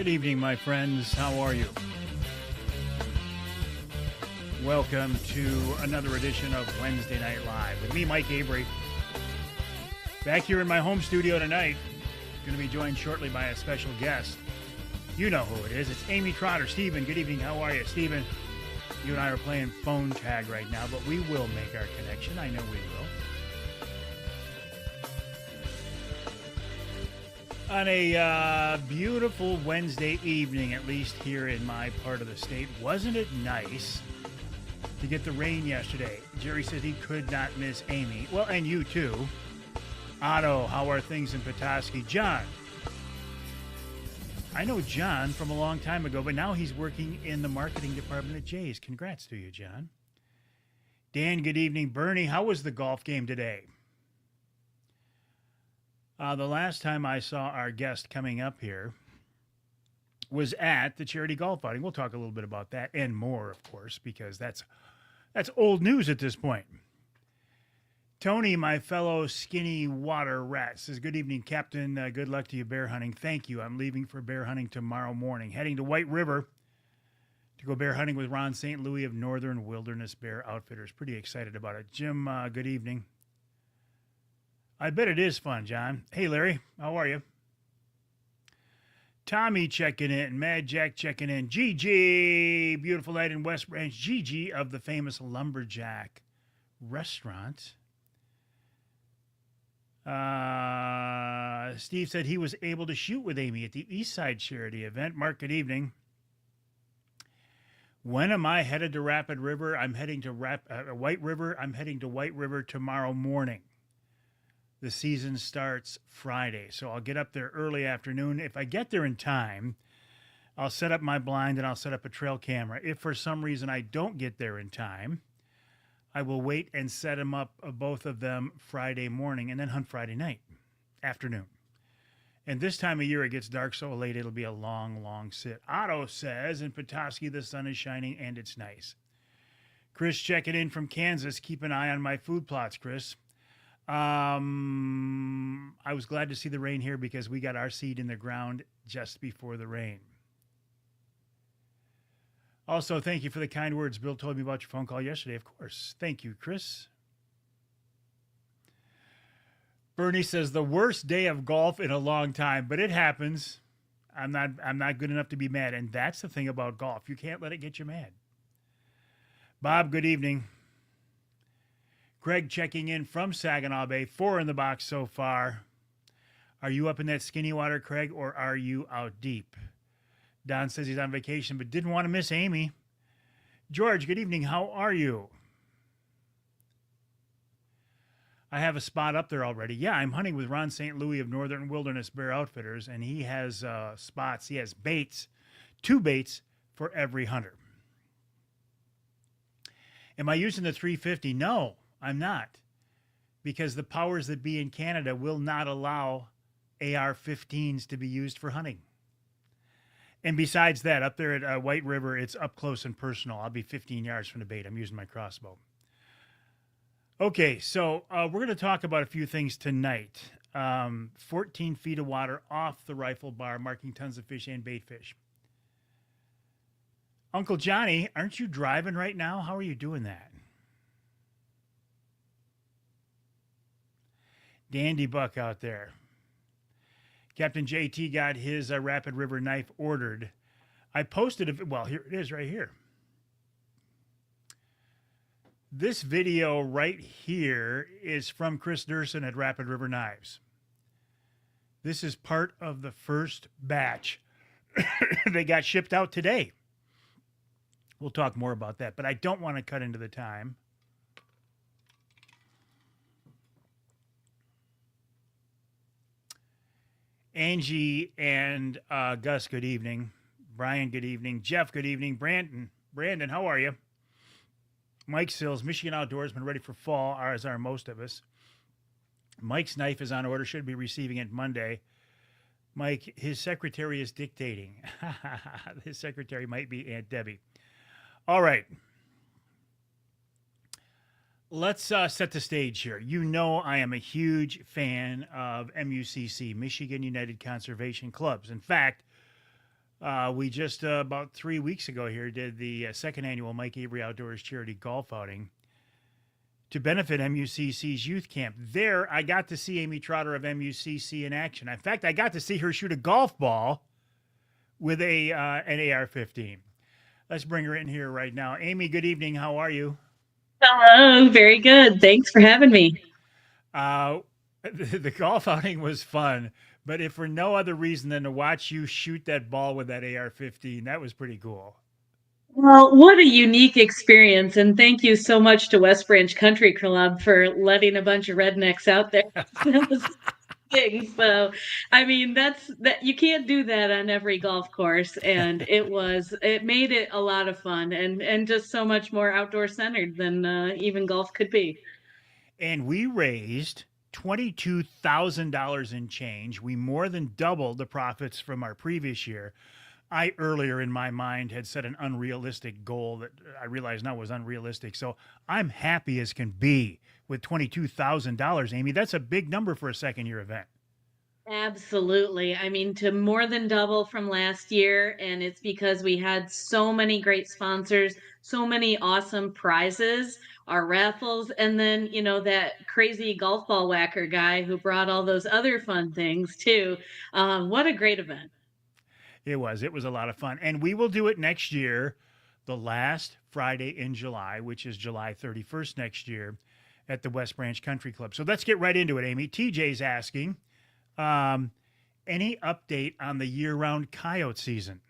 Good evening, my friends. How are you? Welcome to another edition of Wednesday Night Live with me, Mike Avery. Back here in my home studio tonight. Going to be joined shortly by a special guest. You know who it is. It's Amy Trotter. Stephen, good evening. How are you? Stephen, you and I are playing phone tag right now, but we will make our connection. I know we will. On a beautiful Wednesday evening, at least here in my part of the state, wasn't it nice to get the rain yesterday? Jerry says he could not miss Amy. Well, and you too. Otto, how are things in Petoskey? John. I know John from a long time ago, but now he's working in the marketing department at Jay's. Congrats to you, John. Dan, good evening. Bernie, how was the golf game today? The last time I saw our guest coming up here was at the charity golf outing. We'll talk a little bit about that and more, of course, because that's old news at this point. Tony, my fellow skinny water rat, says, good evening, Captain. Good luck to you bear hunting. Thank you. I'm leaving for bear hunting tomorrow morning. Heading to White River to go bear hunting with Ron St. Louis of Northern Wilderness Bear Outfitters. Pretty excited about it. Jim, good evening. I bet it is fun, John. Hey, Larry, how are you? Tommy checking in. Mad Jack checking in. Gigi, beautiful night in West Branch. Gigi of the famous Lumberjack Restaurant. Steve said he was able to shoot with Amy at the Eastside Charity event. Mark, good evening. When am I headed to Rapid River? I'm heading to White River. I'm heading to White River tomorrow morning. The season starts Friday, so I'll get up there early afternoon. If I get there in time, I'll set up my blind and I'll set up a trail camera. If for some reason I don't get there in time, I will wait and set them up, both of them, Friday morning and then hunt Friday night, afternoon. And this time of year, it gets dark so late, it'll be a long, long sit. Otto says, in Petoskey, the sun is shining and it's nice. Chris checking in from Kansas. Keep an eye on my food plots, Chris. I was glad to see the rain here because we got our seed in the ground just before the rain. Also, thank you for the kind words. Bill told me about your phone call yesterday, of course. Thank you, Chris. Bernie says the worst day of golf in a long time, but it happens. I'm not good enough to be mad, and that's the thing about golf. You can't let it get you mad. Bob, good evening. Greg checking in from Saginaw Bay. 4 in the box so far. Are you up in that skinny water, Craig, or are you out deep? Don says he's on vacation but didn't want to miss Amy. George, good evening. How are you? I have a spot up there already. Yeah, I'm hunting with Ron St. Louis of Northern Wilderness Bear Outfitters, and he has spots. He has baits, 2 baits for every hunter. Am I using the 350? No. I'm not, because the powers that be in Canada will not allow AR-15s to be used for hunting. And besides that, up there at White River, it's up close and personal. I'll be 15 yards from the bait. I'm using my crossbow. Okay, so we're going to talk about a few things tonight. 14 feet of water off the rifle bar, marking tons of fish and bait fish. Uncle Johnny, aren't you driving right now? How are you doing that? Dandy buck out there. Captain JT got his Rapid River knife ordered. I posted it. Well, here it is right here. This video right here is from Chris Durson at Rapid River Knives. This is part of the first batch. They got shipped out today. We'll talk more about that, but I don't want to cut into the time. Angie and Gus, good evening. Brian, good evening. Jeff, good evening. Brandon, how are you? Mike Sills, Michigan Outdoorsman, ready for fall, as are most of us. Mike's knife is on order, should be receiving it Monday. Mike, his secretary is dictating. His secretary might be Aunt Debbie. All right. Let's set the stage here. You know I am a huge fan of MUCC, Michigan United Conservation Clubs. In fact, We just about 3 weeks ago here did the second annual Mike Avery Outdoors Charity Golf Outing to benefit MUCC's youth camp. There, I got to see Amy Trotter of MUCC in action. In fact, I got to see her shoot a golf ball with a an AR-15. Let's bring her in here right now. Amy, good evening. How are you? Hello, very good. Thanks for having me. Uh, the golf outing was fun, but if for no other reason than to watch you shoot that ball with that AR-15, that was pretty cool. Well, what a unique experience, and thank you so much to West Branch Country Club for letting a bunch of rednecks out there. That was thing. So, I mean, that you can't do that on every golf course, and it made it a lot of fun and just so much more outdoor centered than even golf could be. And we raised $22,000 in change. We more than doubled the profits from our previous year. I earlier in my mind had set an unrealistic goal that I realize now was unrealistic. So I'm happy as can be with $22,000, Amy. That's a big number for a second year event. Absolutely. I mean, to more than double from last year. And it's because we had so many great sponsors, so many awesome prizes, our raffles, and then, that crazy golf ball whacker guy who brought all those other fun things too. What a great event. It was. It was a lot of fun. And we will do it next year, the last Friday in July, which is July 31st next year at the West Branch Country Club. So let's get right into it, Amy. TJ's asking, um, any update on the year round coyote season?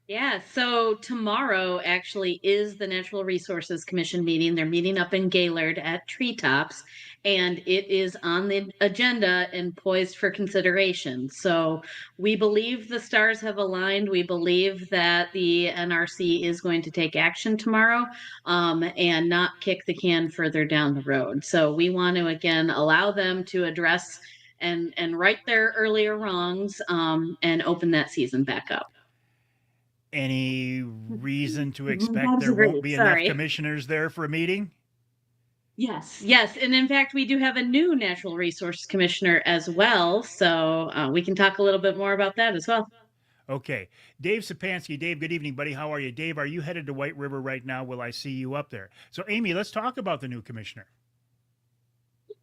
Yeah, so tomorrow actually is the Natural Resources Commission meeting. They're meeting up in Gaylord at Treetops, and it is on the agenda and poised for consideration. So we believe the stars have aligned. We believe that the NRC is going to take action tomorrow, and not kick the can further down the road. So we want to again allow them to address and right their earlier wrongs, and open that season back up. Any reason to expect Bob's there won't agreed. be enough Sorry. commissioners there for a meeting? Yes, yes. And in fact, we do have a new Natural Resource Commissioner as well. So we can talk a little bit more about that as well. Okay. Dave Sapansky. Dave, good evening, buddy. How are you? Dave, are you headed to White River right now? Will I see you up there? So, Amy, let's talk about the new commissioner.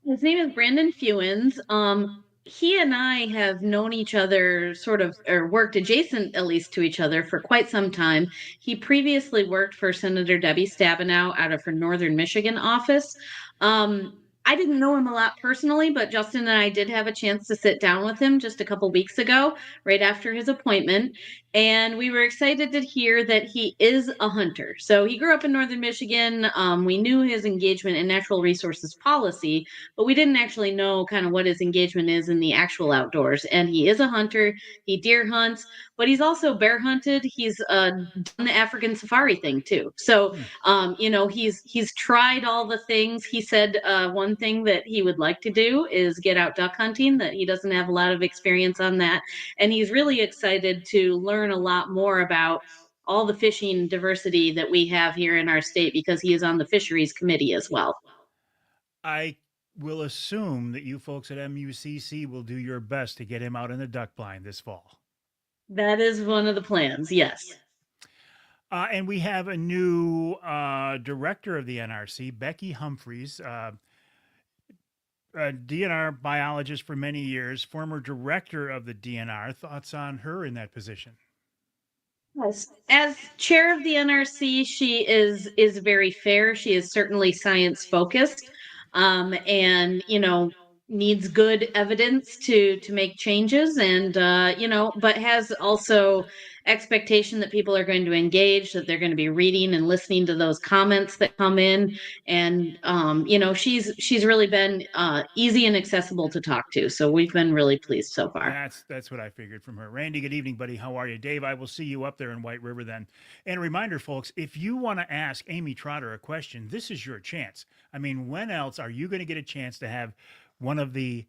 His name is Brandon Fewens. He and I have known each other sort of, or worked adjacent at least to each other for quite some time. He previously worked for Senator Debbie Stabenow out of her Northern Michigan office. I didn't know him a lot personally, but Justin and I did have a chance to sit down with him just a couple weeks ago, right after his appointment. And we were excited to hear that he is a hunter. So he grew up in Northern Michigan. We knew his engagement in natural resources policy, but we didn't actually know kind of what his engagement is in the actual outdoors. And he is a hunter. He deer hunts, but he's also bear hunted. He's done the African safari thing too. So Hmm. he's tried all the things. He said one thing that he would like to do is get out duck hunting. That he doesn't have a lot of experience on that, and he's really excited to learn a lot more about all the fishing diversity that we have here in our state because he is on the fisheries committee as well. I will assume that you folks at MUCC will do your best to get him out in the duck blind this fall. That is one of the plans, yes. And we have a new director of the NRC, Becky Humphreys, a DNR biologist for many years, former director of the DNR. Thoughts on her in that position? Yes. As chair of the NRC, she is very fair. She is certainly science focused, and needs good evidence to make changes, and but has also expectation that people are going to engage, that they're going to be reading and listening to those comments that come in, and she's really been easy and accessible to talk to. So we've been really pleased so far. That's what I figured from her. Randy, good evening, buddy. How are you? Dave, I will see you up there in White River then. And a reminder, folks, if you want to ask Amy Trotter a question, this is your chance. I mean, when else are you going to get a chance to have one of the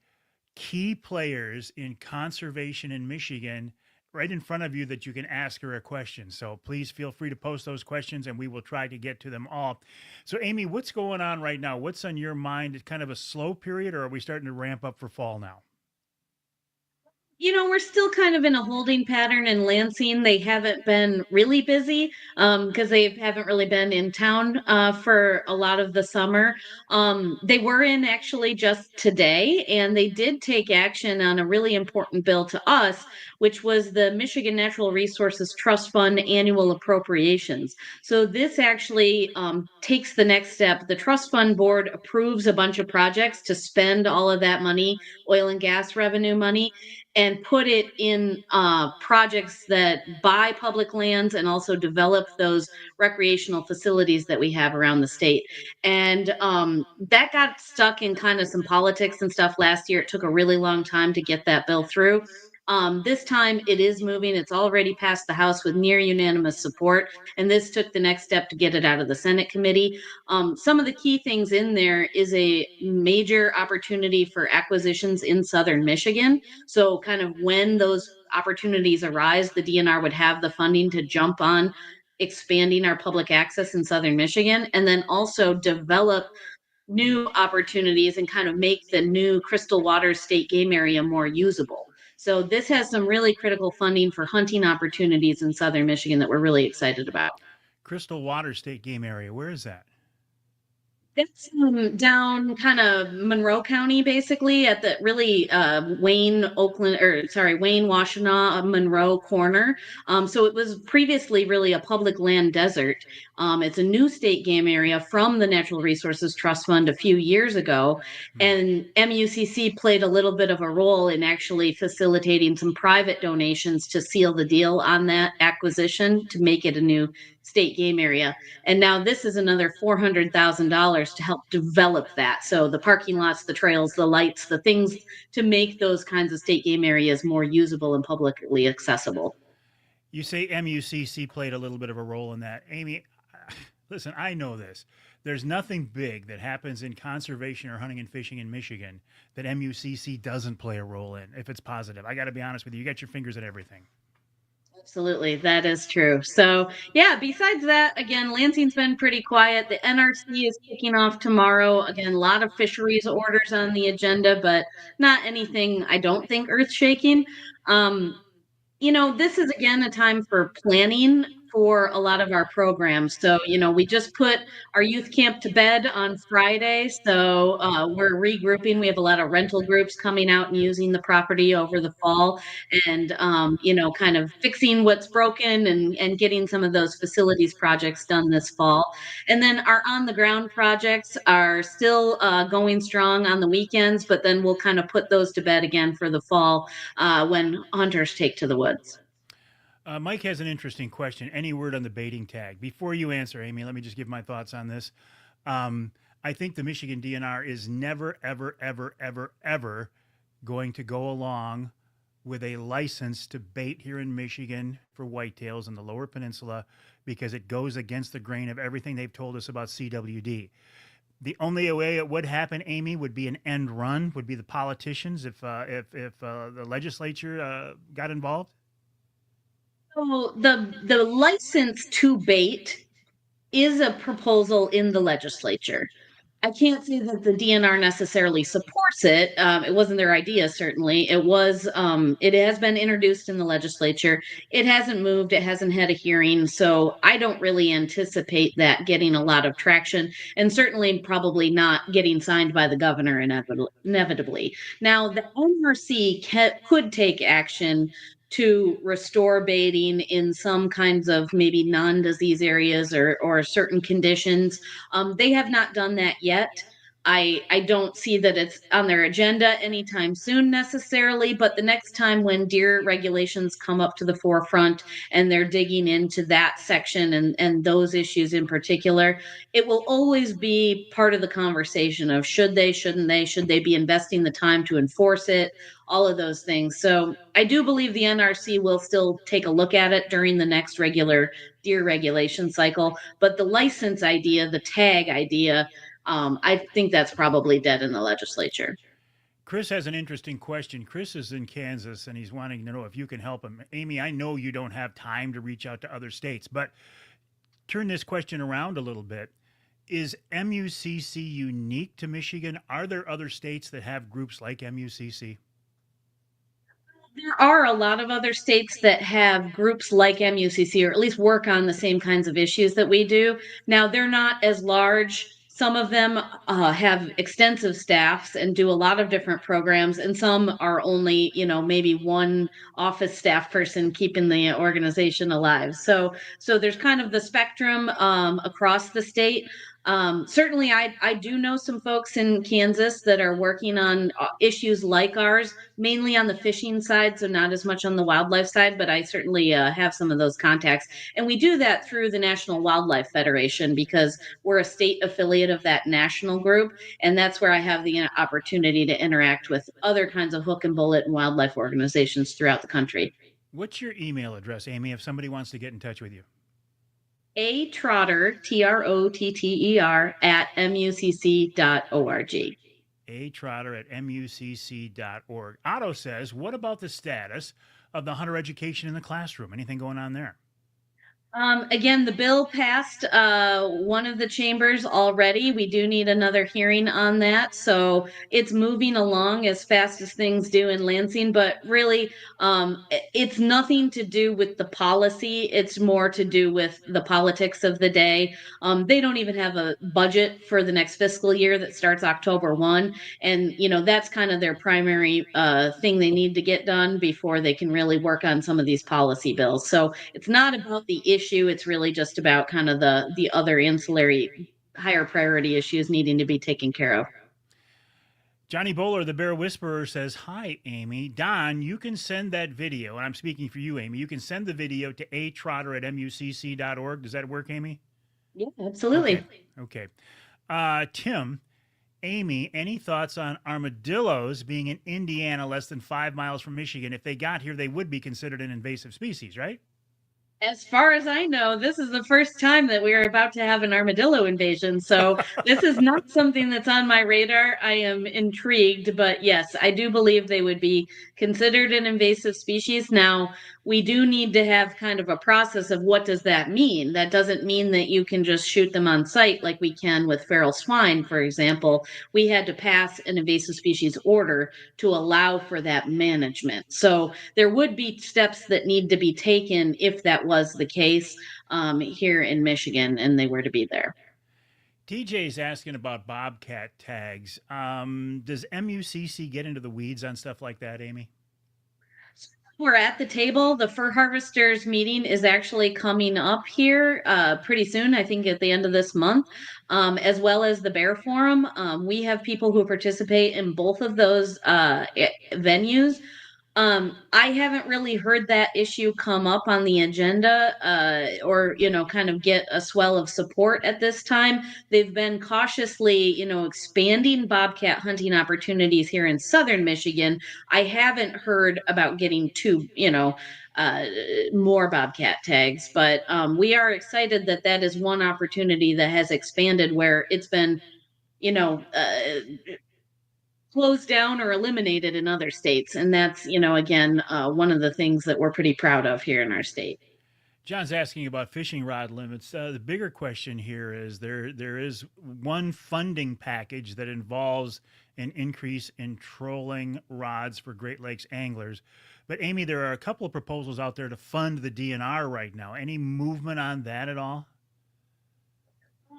key players in conservation in Michigan right in front of you that you can ask her a question? So please feel free to post those questions and we will try to get to them all. So, Amy, what's going on right now? What's on your mind? It's kind of a slow period, or are we starting to ramp up for fall now? We're still kind of in a holding pattern in Lansing. They haven't been really busy because they haven't really been in town for a lot of the summer. They were in actually just today, and they did take action on a really important bill to us, which was the Michigan Natural Resources Trust Fund annual appropriations. So this actually takes the next step. The trust fund board approves a bunch of projects to spend all of that money, oil and gas revenue money, and put it in projects that buy public lands and also develop those recreational facilities that we have around the state. And that got stuck in kind of some politics and stuff last year. It took a really long time to get that bill through. This time it is moving. It's already passed the House with near unanimous support. And this took the next step to get it out of the Senate committee. Some of the key things in there is a major opportunity for acquisitions in southern Michigan. So, kind of when those opportunities arise, the DNR would have the funding to jump on expanding our public access in southern Michigan, and then also develop new opportunities and kind of make the new Crystal Waters State Game Area more usable. So, this has some really critical funding for hunting opportunities in southern Michigan that we're really excited about. Crystal Water State Game Area. Where is that? That's down kind of Monroe County, basically, at the really Wayne, Oakland, or sorry, Wayne, Washtenaw, Monroe corner. So it was previously really a public land desert. It's a new state game area from the Natural Resources Trust Fund a few years ago. Hmm. And MUCC played a little bit of a role in actually facilitating some private donations to seal the deal on that acquisition to make it a new state game area. And now this is another $400,000 to help develop that. So the parking lots, the trails, the lights, the things to make those kinds of state game areas more usable and publicly accessible. You say MUCC played a little bit of a role in that. Amy, listen, I know this. There's nothing big that happens in conservation or hunting and fishing in Michigan that MUCC doesn't play a role in if it's positive. I got to be honest with you. You got your fingers at everything. Absolutely, that is true. So, yeah, besides that, again, Lansing's been pretty quiet. The NRC is kicking off tomorrow. Again, a lot of fisheries orders on the agenda, but not anything I don't think earth shaking. Um, this is again a time for planning for a lot of our programs. So, we just put our youth camp to bed on Friday. So, we're regrouping. We have a lot of rental groups coming out and using the property over the fall and, kind of fixing what's broken and getting some of those facilities projects done this fall. And then our on the ground projects are still going strong on the weekends, but then we'll kind of put those to bed again for the fall when hunters take to the woods. Mike has an interesting question. Any word on the baiting tag? Before you answer, Amy, let me just give my thoughts on this. Um, I think the Michigan DNR is never, ever, ever, ever, ever going to go along with a license to bait here in Michigan for whitetails in the lower peninsula because it goes against the grain of everything they've told us about CWD. The only way it would happen, Amy, would be an end run. Would be the politicians if the legislature got involved. So the license to bait is a proposal in the legislature. I can't say that the DNR necessarily supports it. It wasn't their idea, certainly. It has been introduced in the legislature. It hasn't moved, it hasn't had a hearing. So I don't really anticipate that getting a lot of traction and certainly probably not getting signed by the governor inevitably. Now, the NRC could take action to restore baiting in some kinds of maybe non-disease areas or certain conditions. They have not done that yet. I don't see that it's on their agenda anytime soon necessarily, but the next time when deer regulations come up to the forefront and they're digging into that section and those issues in particular, it will always be part of the conversation of should they, shouldn't they, should they be investing the time to enforce it, all of those things. So I do believe the NRC will still take a look at it during the next regular deer regulation cycle. But the license idea, the tag idea, I think that's probably dead in the legislature. Chris has an interesting question. Chris is in Kansas and he's wanting to know if you can help him. Amy, I know you don't have time to reach out to other states, but turn this question around a little bit. Is MUCC unique to Michigan? Are there other states that have groups like MUCC? There are a lot of other states that have groups like MUCC, or at least work on the same kinds of issues that we do. Now, they're not as large. Some of them have extensive staffs and do a lot of different programs, and some are only, maybe one office staff person keeping the organization alive. So there's kind of the spectrum across the state. Certainly, I do know some folks in Kansas that are working on issues like ours, mainly on the fishing side, so not as much on the wildlife side, but I certainly have some of those contacts. And we do that through the National Wildlife Federation because we're a state affiliate of that national group. And that's where I have the opportunity to interact with other kinds of hook and bullet and wildlife organizations throughout the country. What's your email address, Amy, if somebody wants to get in touch with you? A Trotter, Trotter, at mucc.org. A Trotter at mucc.org. Otto says, what about the status of the hunter education in the classroom? Anything going on there? Again, the bill passed one of the chambers already. We do need another hearing on that. So it's moving along as fast as things do in Lansing, but really, it's nothing to do with the policy. It's more to do with the politics of the day. They don't even have a budget for the next fiscal year that starts October 1. And, that's kind of their primary thing they need to get done before they can really work on some of these policy bills. So it's not about the issue. It's really just about kind of the other ancillary higher priority issues needing to be taken care of. Johnny Bowler, the Bear Whisperer, says, hi, Amy. Don, you can send that video, and I'm speaking for you, Amy. You can send the video to atrotter at mucc.org. Does that work, Amy? Yeah, Okay. absolutely. Okay. Tim, Amy, any thoughts on armadillos being in Indiana, less than 5 miles from Michigan? If they got here, they would be considered an invasive species, right? As far as I know, this is the first time that we are about to have an armadillo invasion. So this is not something that's on my radar. I am intrigued, but yes, I do believe they would be considered an invasive species. Now, we do need to have kind of a process of what does that mean? That doesn't mean that you can just shoot them on sight like we can with feral swine, for example. We had to pass an invasive species order to allow for that management. So there would be steps that need to be taken if that was the case here in Michigan and they were to be there. TJ's asking about bobcat tags. Does MUCC get into the weeds on stuff like that, Amy? We're at the table. The fur harvesters meeting is actually coming up here pretty soon, I think at the end of this month, as well as the Bear Forum. We have people who participate in both of those venues. I haven't really heard that issue come up on the agenda or, kind of get a swell of support at this time. They've been cautiously, expanding bobcat hunting opportunities here in southern Michigan. I haven't heard about getting uh, more bobcat tags, but we are excited that that is one opportunity that has expanded where it's been, you know, uh, closed down or eliminated in other states. And that's, again, one of the things that we're pretty proud of here in our state. John's asking about fishing rod limits. The bigger question here is there is one funding package that involves an increase in trolling rods for Great Lakes anglers. But Amy, there are a couple of proposals out there to fund the DNR right now. Any movement on that at all?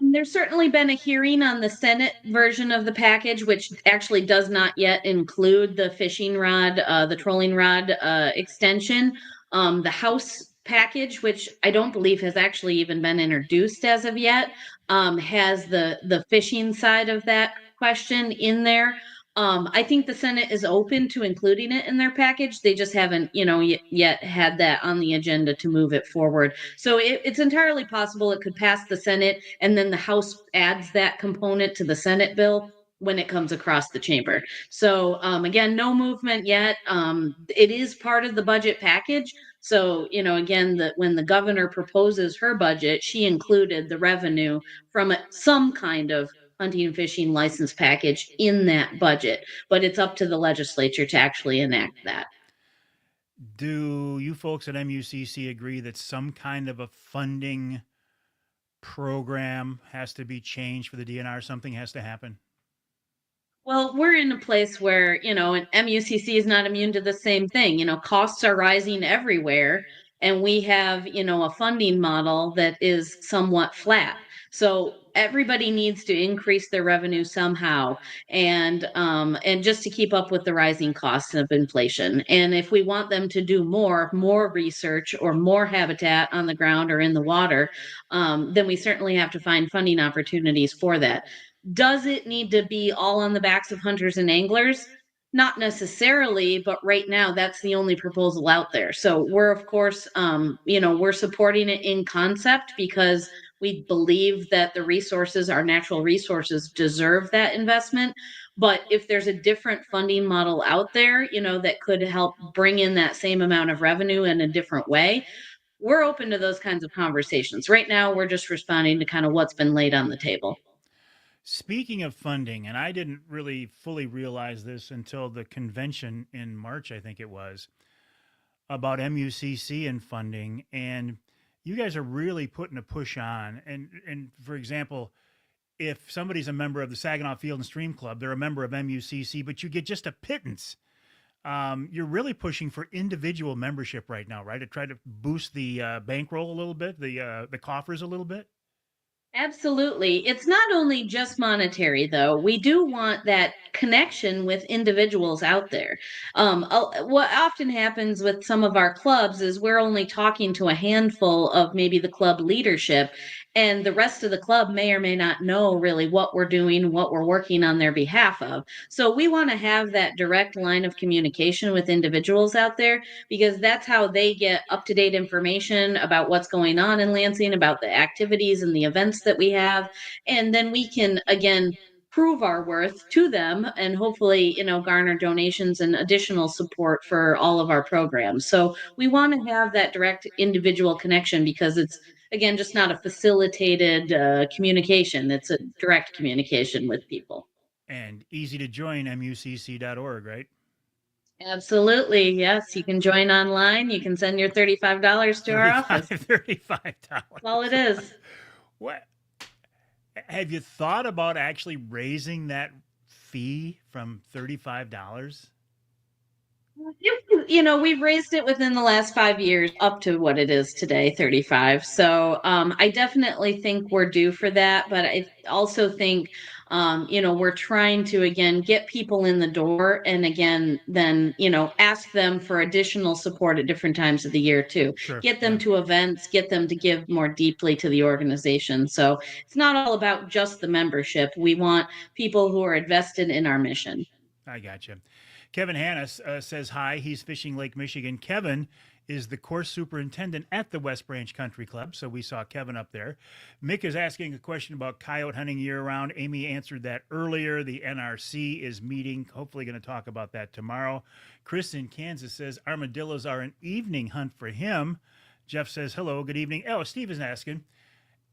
There's certainly been a hearing on the Senate version of the package, which actually does not yet include the fishing rod, the trolling rod extension. The House package, which I don't believe has actually even been introduced as of yet, has the fishing side of that question in there. I think the Senate is open to including it in their package. They just haven't, yet had that on the agenda to move it forward. So it's entirely possible it could pass the Senate and then the House adds that component to the Senate bill when it comes across the chamber. So again, no movement yet. It is part of the budget package. So, again, when the governor proposes her budget, she included the revenue from some kind of hunting and fishing license package in that budget, but it's up to the legislature to actually enact that. Do you folks at MUCC agree that some kind of a funding program has to be changed for the DNR? Something has to happen? Well, we're in a place where, and MUCC is not immune to the same thing. Costs are rising everywhere, and we have, a funding model that is somewhat flat. So everybody needs to increase their revenue somehow, and just to keep up with the rising costs of inflation. And if we want them to do more research or more habitat on the ground or in the water, then we certainly have to find funding opportunities for that. Does it need to be all on the backs of hunters and anglers? Not necessarily, but right now that's the only proposal out there. So we're of course, we're supporting it in concept because we believe that the resources, our natural resources, deserve that investment. But if there's a different funding model out there, that could help bring in that same amount of revenue in a different way, we're open to those kinds of conversations. Right now, we're just responding to kind of what's been laid on the table. Speaking of funding, and I didn't really fully realize this until the convention in March, I think it was, about MUCC and funding. And you guys are really putting a push on. And for example, if somebody's a member of the Saginaw Field and Stream Club, they're a member of MUCC, but you get just a pittance. You're really pushing for individual membership right now, right? To try to boost the bankroll a little bit, the coffers a little bit. Absolutely. It's not only just monetary, though. We do want that connection with individuals out there. What often happens with some of our clubs is we're only talking to a handful of maybe the club leadership, and the rest of the club may or may not know really what we're doing, what we're working on their behalf of. So we want to have that direct line of communication with individuals out there because that's how they get up to date information about what's going on in Lansing, about the activities and the events that we have. And then we can, again, prove our worth to them and hopefully, garner donations and additional support for all of our programs. So we want to have that direct individual connection because it's, again, just not a facilitated communication, it's a direct communication with people. And easy to join, mucc.org, right? Absolutely. Yes. You can join online. You can send your $35 to our office. That's all it $35. is. What have you thought about actually raising that fee from $35? We've raised it within the last 5 years up to what it is today, 35. So I definitely think we're due for that. But I also think, we're trying to, again, get people in the door and again, then, ask them for additional support at different times of the year too. Sure. Get them Yeah. to events, get them to give more deeply to the organization. So it's not all about just the membership. We want people who are invested in our mission. I got you. Kevin Hannes says hi. He's fishing Lake Michigan. Kevin is the course superintendent at the West Branch Country Club, so we saw Kevin up there. Mick is asking a question about coyote hunting year round. Amy answered that earlier. The NRC is meeting, hopefully going to talk about that tomorrow. Chris in Kansas says armadillos are an evening hunt for him. Jeff says hello, good evening. Oh, Steve is asking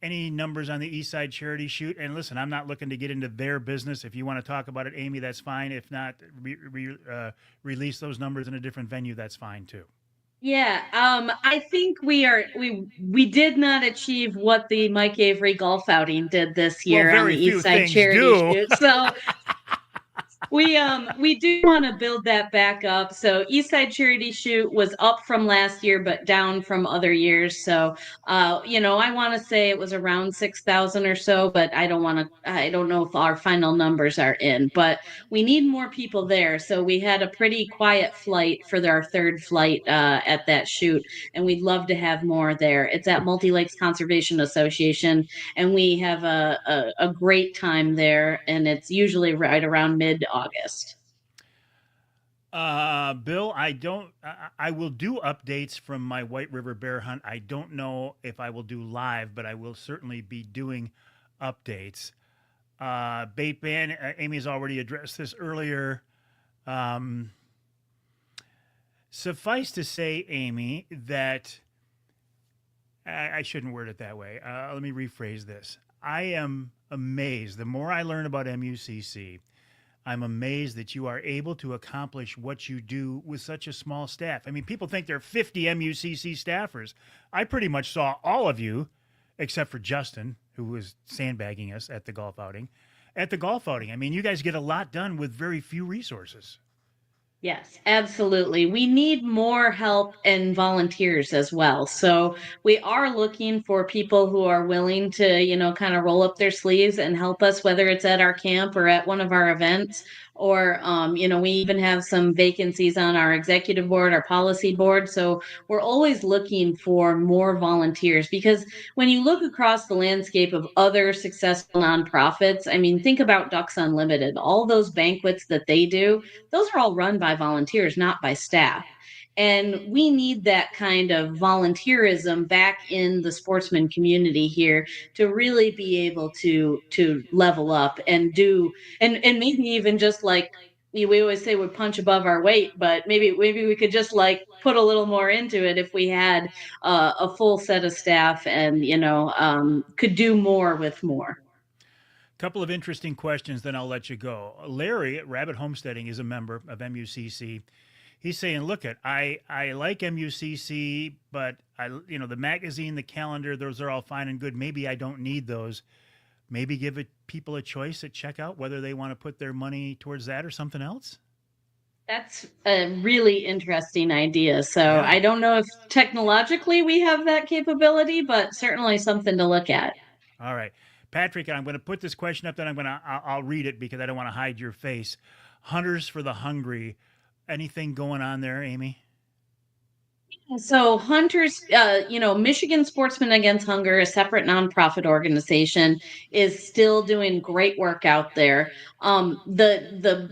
any numbers on the East Side Charity Shoot. And listen, I'm not looking to get into their business. If you want to talk about it, Amy, that's fine. If not, release those numbers in a different venue. That's fine too. Yeah, I think we did not achieve what the Mike Avery golf outing did this Well, year on the very East few Side things Charity do. Shoot. So we do want to build that back up. So East Side Charity Shoot was up from last year, but down from other years. So I want to say it was around 6,000 or so, but I don't know if our final numbers are in. But we need more people there. So we had a pretty quiet flight for our third flight at that shoot, and we'd love to have more there. It's at Multi Lakes Conservation Association, and we have a great time there, and it's usually right around mid-August. Bill, I will do updates from my White River bear hunt. I don't know if I will do live, but I will certainly be doing updates. Bait ban, Amy's already addressed this earlier. Um, Suffice to say, Amy, that I shouldn't word it that way. Let me rephrase this. I am amazed. The more I learn about MUCC, I'm amazed that you are able to accomplish what you do with such a small staff. I mean, people think there are 50 MUCC staffers. I pretty much saw all of you, except for Justin, who was sandbagging us at the golf outing. at the golf outing. I mean, you guys get a lot done with very few resources. Yes, absolutely. We need more help and volunteers as well. So we are looking for people who are willing to, kind of roll up their sleeves and help us, whether it's at our camp or at one of our events. Or, we even have some vacancies on our executive board, our policy board. So we're always looking for more volunteers because when you look across the landscape of other successful nonprofits, I mean, think about Ducks Unlimited, all those banquets that they do, those are all run by volunteers, not by staff. And we need that kind of volunteerism back in the sportsman community here to really be able to level up and do and maybe even just like we always say we punch above our weight, but maybe we could just like put a little more into it if we had a full set of staff and could do more with more. Couple of interesting questions, then I'll let you go. Larry at Rabbit Homesteading is a member of MUCC. He's saying, "Look, I like MUCC, but the magazine, the calendar, those are all fine and good. Maybe I don't need those. Maybe give people a choice at checkout whether they want to put their money towards that or something else." That's a really interesting idea. So Yeah. I don't know if technologically we have that capability, but certainly something to look at. All right, Patrick. I'm going to put this question up. Then I'll read it because I don't want to hide your face. Hunters for the Hungry. Anything going on there, Amy? So Hunters, Michigan Sportsmen Against Hunger, a separate nonprofit organization, is still doing great work out there. The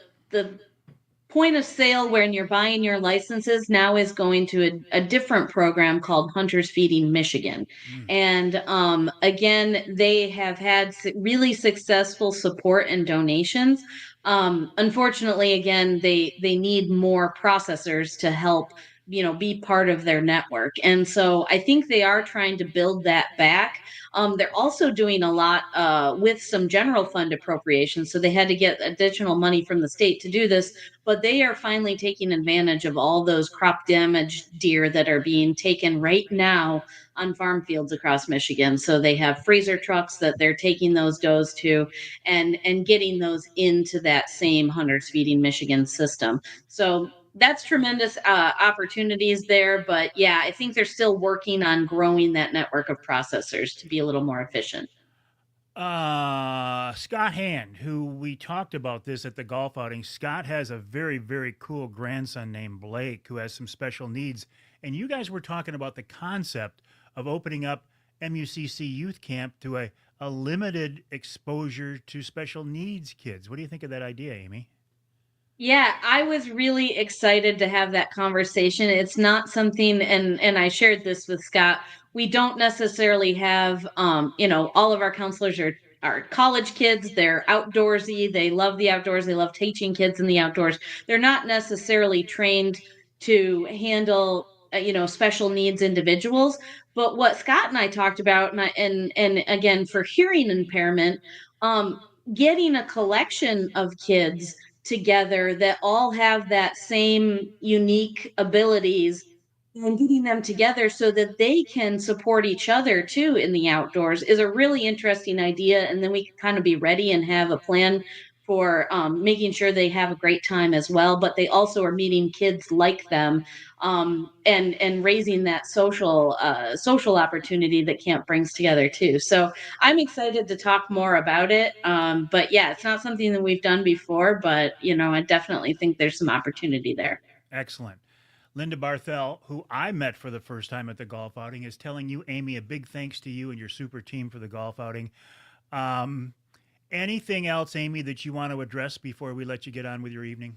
point of sale when you're buying your licenses now is going to a different program called Hunters Feeding Michigan. Mm. And again, they have had really successful support and donations. Unfortunately, again, they need more processors to help be part of their network, and so I think they are trying to build that back. They're also doing a lot with some general fund appropriations, so they had to get additional money from the state to do this, but they are finally taking advantage of all those crop damaged deer that are being taken right now on farm fields across Michigan. So they have freezer trucks that they're taking those does to and getting those into that same Hunters Feeding Michigan system. So that's tremendous opportunities there. But yeah, I think they're still working on growing that network of processors to be a little more efficient. Scott Hand, who we talked about this at the golf outing. Scott has a very, very cool grandson named Blake who has some special needs. And you guys were talking about the concept of opening up MUCC Youth Camp to a limited exposure to special needs kids. What do you think of that idea, Amy? Yeah, I was really excited to have that conversation. It's not something, and I shared this with Scott. We don't necessarily have all of our counselors are college kids. They're outdoorsy. They love the outdoors. They love teaching kids in the outdoors. They're not necessarily trained to handle special needs individuals. But what Scott and I talked about, and again for hearing impairment, getting a collection of kids together that all have that same unique abilities and getting them together so that they can support each other too in the outdoors is a really interesting idea. And then we can kind of be ready and have a plan for making sure they have a great time as well. But they also are meeting kids like them, and raising that social opportunity that camp brings together too. So I'm excited to talk more about it. But yeah, it's not something that we've done before, but I definitely think there's some opportunity there. Excellent. Linda Barthel, who I met for the first time at the golf outing, is telling you, Amy, a big thanks to you and your super team for the golf outing. Um, Anything else, Amy, that you want to address before we let you get on with your evening?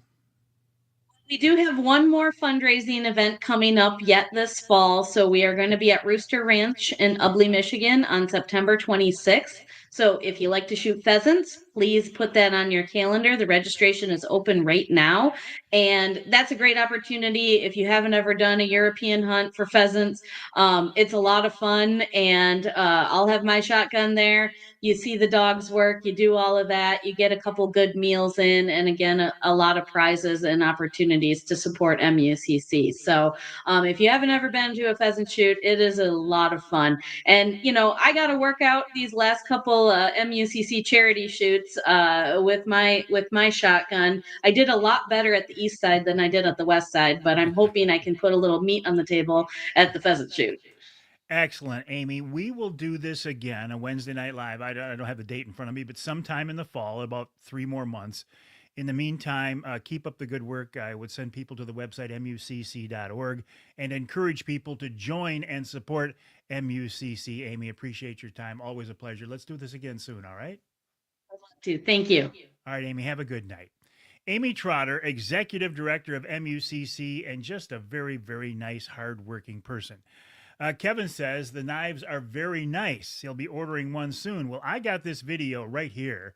We do have one more fundraising event coming up yet this fall. So we are going to be at Rooster Ranch in Ubley, Michigan on September 26th. So if you like to shoot pheasants, please put that on your calendar. The registration is open right now. And that's a great opportunity if you haven't ever done a European hunt for pheasants. It's a lot of fun, and I'll have my shotgun there. You see the dogs work, you do all of that, you get a couple good meals in, and again, a lot of prizes and opportunities to support MUCC. So if you haven't ever been to a pheasant shoot, it is a lot of fun. And I got to work out these last couple little MUCC charity shoots with my shotgun. I did a lot better at the east side than I did at the west side, but I'm hoping I can put a little meat on the table at the pheasant shoot. Excellent, Amy. We will do this again, a Wednesday Night Live. I don't have the date in front of me, but sometime in the fall, about 3 more months. In the meantime, keep up the good work. I would send people to the website mucc.org and encourage people to join and support MUCC. Amy, appreciate your time. Always a pleasure. Let's do this again soon, all right? Thank you. All right, Amy, have a good night. Amy Trotter, Executive Director of MUCC, and just a very, very nice, hardworking person. Kevin says the knives are very nice. He'll be ordering one soon. Well, I got this video right here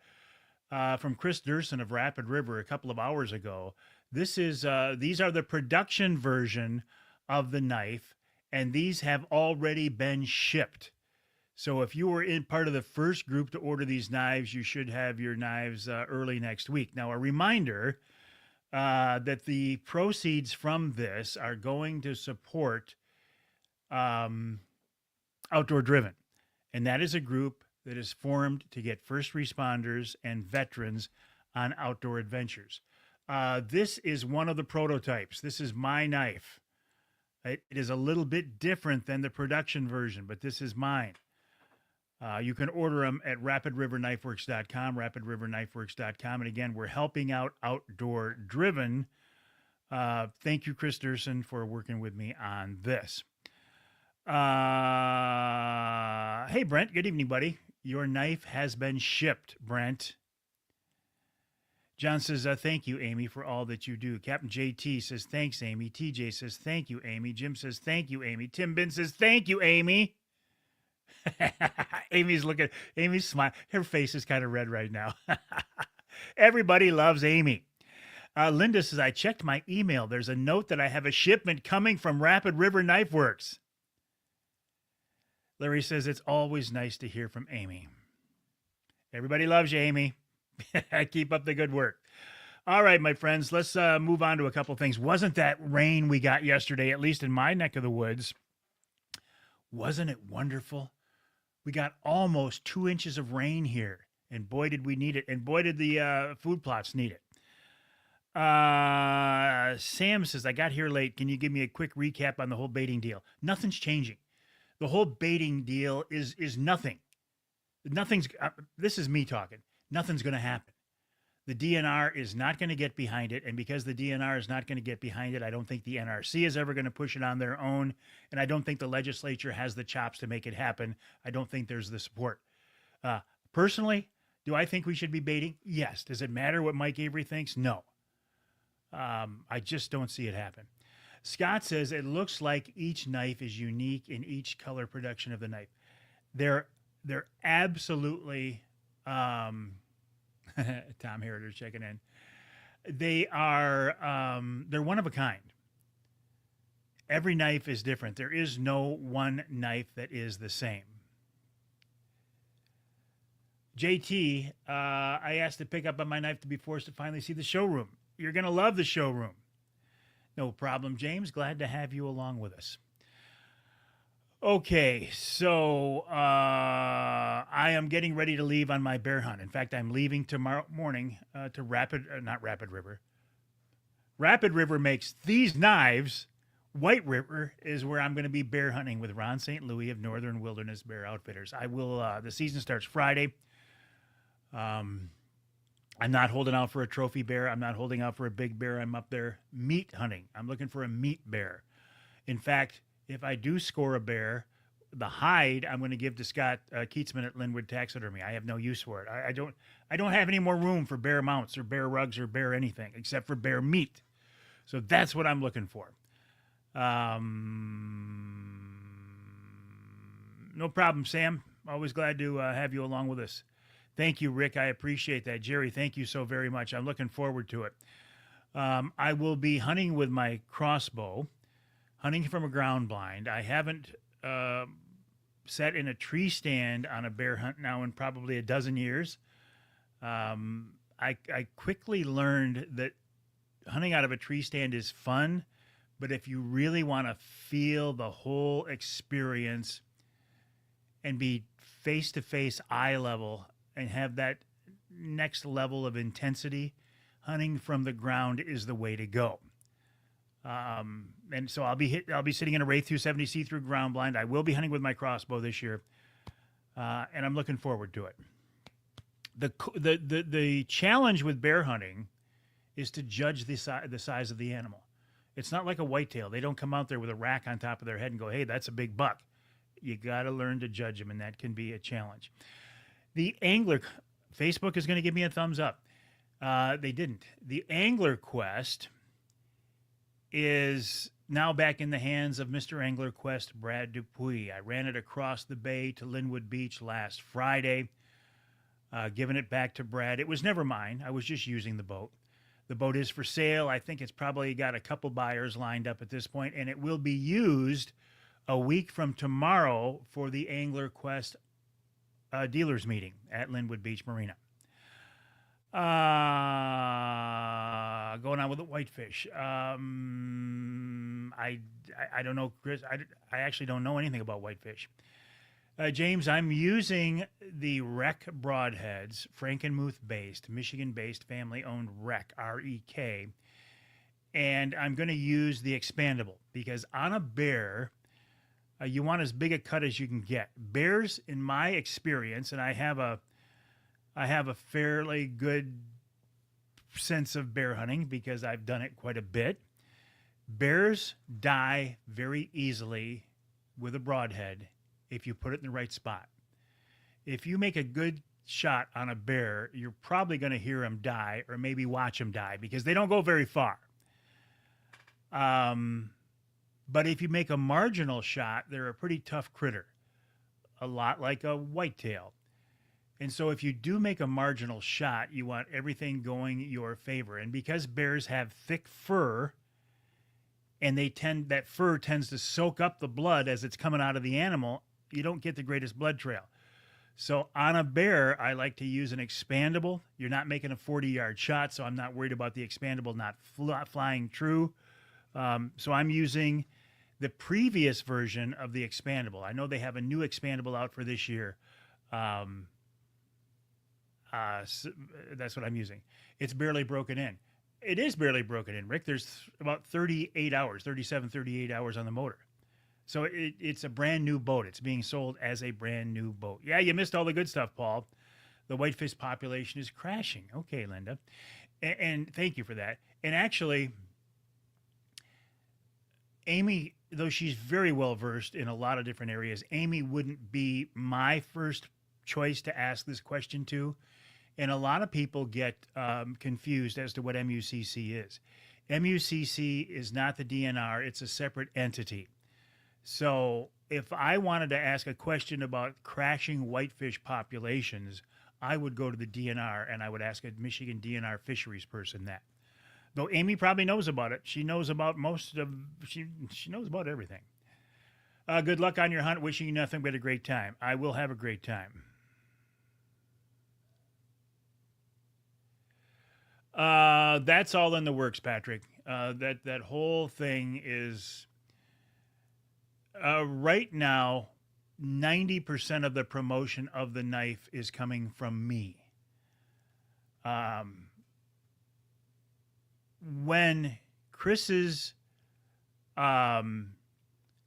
from Chris Durson of Rapid River a couple of hours ago. These are the production version of the knife, and these have already been shipped. So if you were in part of the first group to order these knives, you should have your knives early next week. Now, a reminder that the proceeds from this are going to support Outdoor Driven. And that is a group that is formed to get first responders and veterans on outdoor adventures. This is one of the prototypes. This is my knife. It is a little bit different than the production version, but this is mine. You can order them at rapidriverknifeworks.com, rapidriverknifeworks.com. And again, we're helping out Outdoor Driven. Thank you, Chris Durson, for working with me on this. Hey, Brent. Good evening, buddy. Your knife has been shipped, Brent. John says, thank you, Amy, for all that you do. Captain JT says, thanks, Amy. TJ says, thank you, Amy. Jim says, thank you, Amy. Tim Bin says, thank you, Amy. Amy's smiling. Her face is kind of red right now. Everybody loves Amy. Linda says, I checked my email. There's a note that I have a shipment coming from Rapid River Knife Works. Larry says, it's always nice to hear from Amy. Everybody loves you, Amy. Keep up the good work. All right, my friends, let's move on to a couple things. Wasn't that rain we got yesterday, at least in my neck of the woods? Wasn't it wonderful? We got almost 2 inches of rain here, and boy, did we need it. And boy, did the food plots need it. Sam says, I got here late. Can you give me a quick recap on the whole baiting deal? Nothing's changing. The whole baiting deal is nothing. This is me talking. Nothing's going to happen. The DNR is not going to get behind it. And because the DNR is not going to get behind it, I don't think the NRC is ever going to push it on their own. And I don't think the legislature has the chops to make it happen. I don't think there's the support. Personally, do I think we should be baiting? Yes. Does it matter what Mike Avery thinks? No. I just don't see it happen. Scott says it looks like each knife is unique in each color production of the knife. They're absolutely Tom Heriter checking in. They're one of a kind. Every knife is different. There is no one knife that is the same. JT, I asked to pick up on my knife to be forced to finally see the showroom. You're going to love the showroom. No problem, James. Glad to have you along with us. Okay, so I am getting ready to leave on my bear hunt. In fact, I'm leaving tomorrow morning to Rapid River. Rapid River makes these knives. White River is where I'm going to be bear hunting with Ron St. Louis of Northern Wilderness Bear Outfitters. I will. The season starts Friday. I'm not holding out for a trophy bear. I'm not holding out for a big bear. I'm up there meat hunting. I'm looking for a meat bear. In fact, if I do score a bear, the hide I'm going to give to Scott Keatsman at Linwood Taxidermy. I have no use for it. I don't have any more room for bear mounts or bear rugs or bear anything except for bear meat. So that's what I'm looking for. No problem, Sam. Always glad to have you along with us. Thank you, Rick. I appreciate that. Jerry, thank you so very much. I'm looking forward to it. I will be hunting with my crossbow, hunting from a ground blind. I haven't sat in a tree stand on a bear hunt now in probably a dozen years. I quickly learned that hunting out of a tree stand is fun, but if you really want to feel the whole experience and be face to face, eye level, and have that next level of intensity, hunting from the ground is the way to go. And so I'll be sitting in a Wraith 270 see-through ground blind. I will be hunting with my crossbow this year, and I'm looking forward to it. The challenge with bear hunting is to judge the size of the animal. It's not like a whitetail. They don't come out there with a rack on top of their head and go, "Hey, that's a big buck." You got to learn to judge them, and that can be a challenge. The angler Facebook is going to give me a thumbs up. They didn't. The Angler Quest is now back in the hands of Mr. Angler Quest Brad Dupuis. I ran it across the bay to Linwood Beach last Friday, giving it back to Brad. It was never mine. I was just using the boat. The boat is for sale. I think it's probably got a couple buyers lined up at this point, and it will be used a week from tomorrow for the Angler Quest dealers meeting at Linwood Beach Marina. Going on with the whitefish. I don't know, Chris. I actually don't know anything about whitefish. James, I'm using the Rek broadheads, Frankenmuth-based, Michigan-based, family-owned Rek, R-E-K, and I'm going to use the expandable because on a bear, you want as big a cut as you can get. Bears, in my experience, and I have a fairly good sense of bear hunting because I've done it quite a bit. Bears die very easily with a broadhead if you put it in the right spot. If you make a good shot on a bear, you're probably going to hear him die or maybe watch him die because they don't go very far. But if you make a marginal shot, they're a pretty tough critter, a lot like a whitetail. And so if you do make a marginal shot, you want everything going your favor. And because bears have thick fur, and that fur tends to soak up the blood as it's coming out of the animal, you don't get the greatest blood trail. So on a bear, I like to use an expandable. You're not making a 40-yard shot, so I'm not worried about the expandable not flying true. So I'm using the previous version of the expandable. I know they have a new expandable out for this year. So that's what I'm using. It's barely broken in. It is barely broken in, Rick. There's about 38 hours, 37, 38 hours on the motor. So it's a brand new boat. It's being sold as a brand new boat. Yeah, you missed all the good stuff, Paul. The whitefish population is crashing. Okay, Linda. And thank you for that. And actually, Amy, though she's very well versed in a lot of different areas, Amy wouldn't be my first choice to ask this question to. And a lot of people get confused as to what MUCC is. MUCC is not the DNR. It's a separate entity. So if I wanted to ask a question about crashing whitefish populations, I would go to the DNR and I would ask a Michigan DNR fisheries person that. Though Amy probably knows about it. She knows about she knows about everything. Good luck on your hunt. Wishing you nothing but a great time. I will have a great time. That's all in the works, Patrick. That whole thing is right now. 90% of the promotion of the knife is coming from me. When Chris's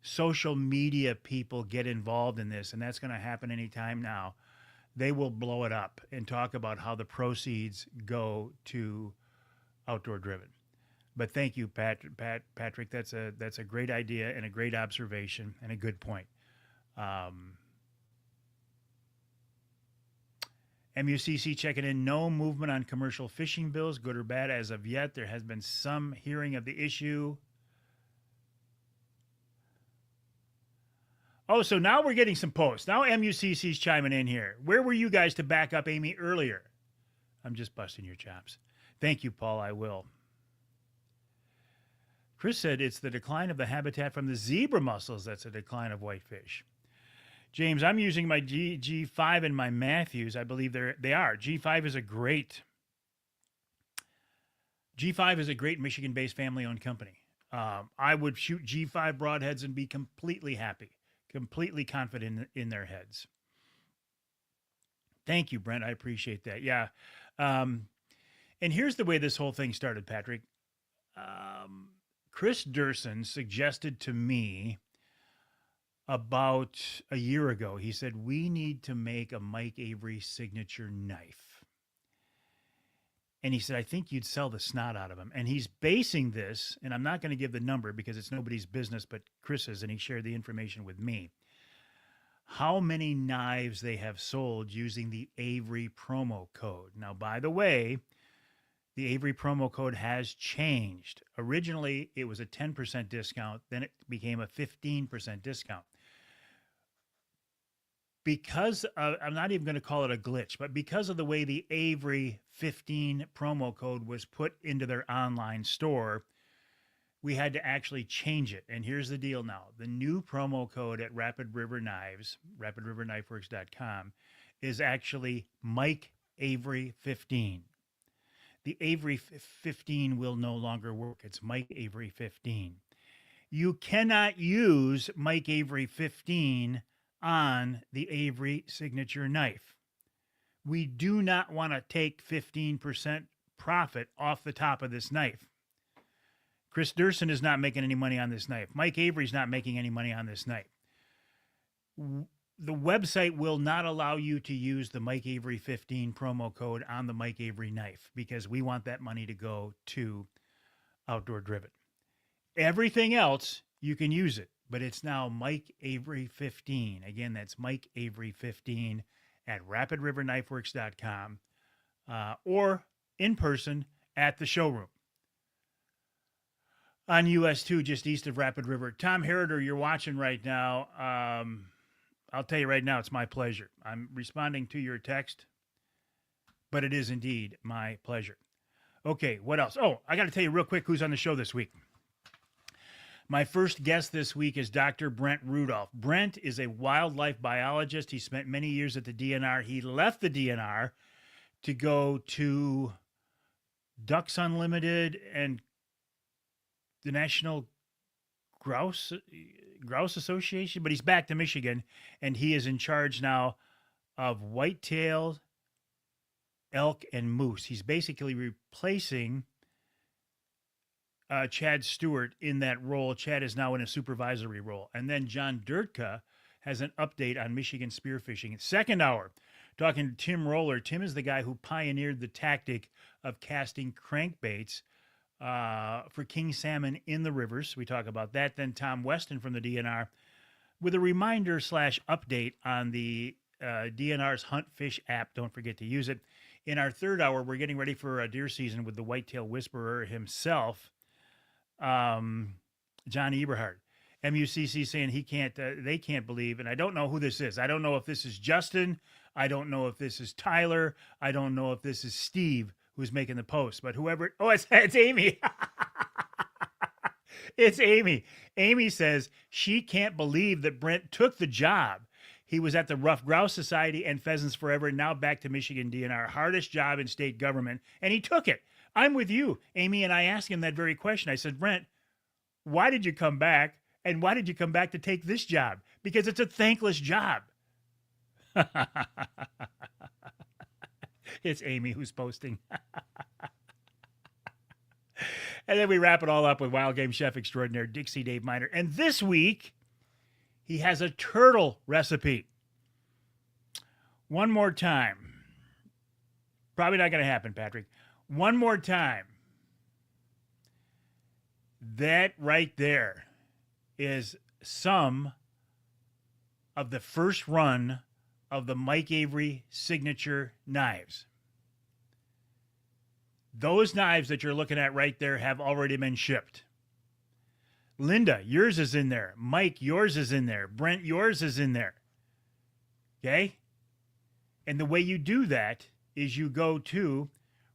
social media people get involved in this, and that's going to happen anytime now, they will blow it up and talk about how the proceeds go to Outdoor Driven. But thank you, Patrick. That's a great idea and a great observation and a good point. MUCC checking in. No movement on commercial fishing bills, good or bad as of yet. There has been some hearing of the issue. Oh, so now we're getting some posts. Now MUCC's chiming in here. Where were you guys to back up Amy earlier? I'm just busting your chops. Thank you, Paul. I will. Chris said it's the decline of the habitat from the zebra mussels that's a decline of whitefish. James, I'm using my G5 and my Matthews. I believe they are. G5 is a great Michigan-based family-owned company. I would shoot G5 broadheads and be completely happy. completely confident in their heads. Thank you, Brent. I appreciate that. Yeah. Um, and here's the way this whole thing started, Patrick. Um, Chris Durson suggested to me about a year ago, he said, we need to make a Mike Avery signature knife. And he said, I think you'd sell the snot out of him. And he's basing this, and I'm not going to give the number because it's nobody's business but Chris's, and he shared the information with me. How many knives they have sold using the Avery promo code. Now, by the way, the Avery promo code has changed. Originally, it was a 10% discount, then it became a 15% discount. Because I'm not even going to call it a glitch, but because of the way the Avery 15 promo code was put into their online store, we had to actually change it. And here's the deal now. The new promo code at Rapid River Knives, rapidriverknifeworks.com, is actually Mike Avery 15. The Avery 15 will no longer work. It's Mike Avery 15. You cannot use Mike Avery 15 on the Avery signature knife. We do not want to take 15% profit off the top of this knife. Chris Durson is not making any money on this knife. Mike Avery's not making any money on this knife. The website will not allow you to use the Mike Avery 15 promo code on the Mike Avery knife because we want that money to go to Outdoor Driven. Everything else, you can use it, but it's now Mike Avery 15. Again, that's Mike Avery 15 at rapidriverknifeworks.com or in person at the showroom on US 2, just east of Rapid River. Tom Heriter, you're watching right now. I'll tell you right now, it's my pleasure. I'm responding to your text, but it is indeed my pleasure. Okay, what else? Oh, I got to tell you real quick who's on the show this week. My first guest this week is Dr. Brent Rudolph. Brent is a wildlife biologist. He spent many years at the DNR. He left the DNR to go to Ducks Unlimited and the National Grouse Association, but he's back to Michigan, and he is in charge now of whitetail, elk, and moose. He's basically replacing Chad Stewart in that role. Chad is now in a supervisory role. And then John Dirtka has an update on Michigan spearfishing. Second hour, talking to Tim Roller. Tim is the guy who pioneered the tactic of casting crankbaits for king salmon in the rivers. We talk about that. Then Tom Weston from the DNR with a reminder / update on the DNR's Hunt Fish app. Don't forget to use it. In our third hour, we're getting ready for a deer season with the whitetail whisperer himself, John Eberhard. MUCC saying they can't believe, and I don't know who this is. I don't know if this is Justin. I don't know if this is Tyler. I don't know if this is Steve who's making the post, but whoever, it's Amy. It's Amy. Amy says she can't believe that Brent took the job. He was at the Rough Grouse Society and Pheasants Forever, and now back to Michigan DNR. Hardest job in state government, and he took it. I'm with you, Amy, and I asked him that very question. I said, Brent, why did you come back, and why did you come back to take this job? Because it's a thankless job. It's Amy who's posting. And then we wrap it all up with Wild Game Chef Extraordinaire Dixie Dave Miner. And this week, he has a turtle recipe. One more time. Probably not going to happen, Patrick. One more time. That right there is some of the first run of the Mike Avery signature knives. Those knives that you're looking at right there have already been shipped. Linda, yours is in there. Mike, yours is in there. Brent, yours is in there. Okay? And the way you do that is you go to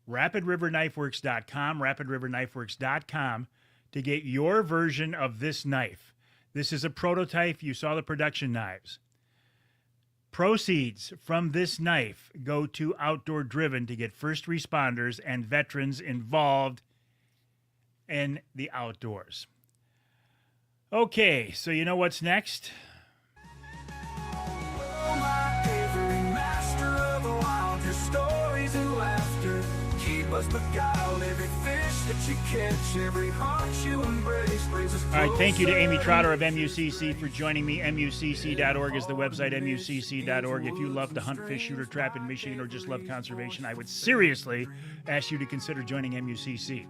rapidriverknifeworks.com, rapidriverknifeworks.com to get your version of this knife. This is a prototype. You saw the production knives. Proceeds from this knife go to Outdoor Driven to get first responders and veterans involved in the outdoors. Okay, so you know what's next? buzz, beguile every fish that you catch, every heart you embrace brings us All right, thank you to Amy closer. Trotter of MUCC for joining me. MUCC.org is the website, MUCC.org. If you love to hunt, fish, shoot, or trap in Michigan or just love conservation, I would seriously ask you to consider joining MUCC.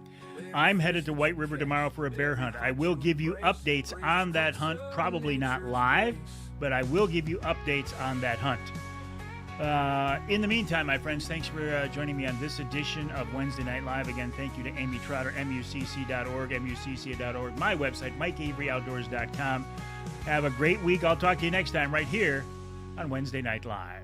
I'm headed to White River tomorrow for a bear hunt. I will give you updates on that hunt, probably not live, but I will give you updates on that hunt. In the meantime, my friends, thanks for joining me on this edition of Wednesday Night Live. Again, thank you to Amy Trotter, MUCC.org, MUCC.org, my website, MikeAveryOutdoors.com. Have a great week. I'll talk to you next time right here on Wednesday Night Live.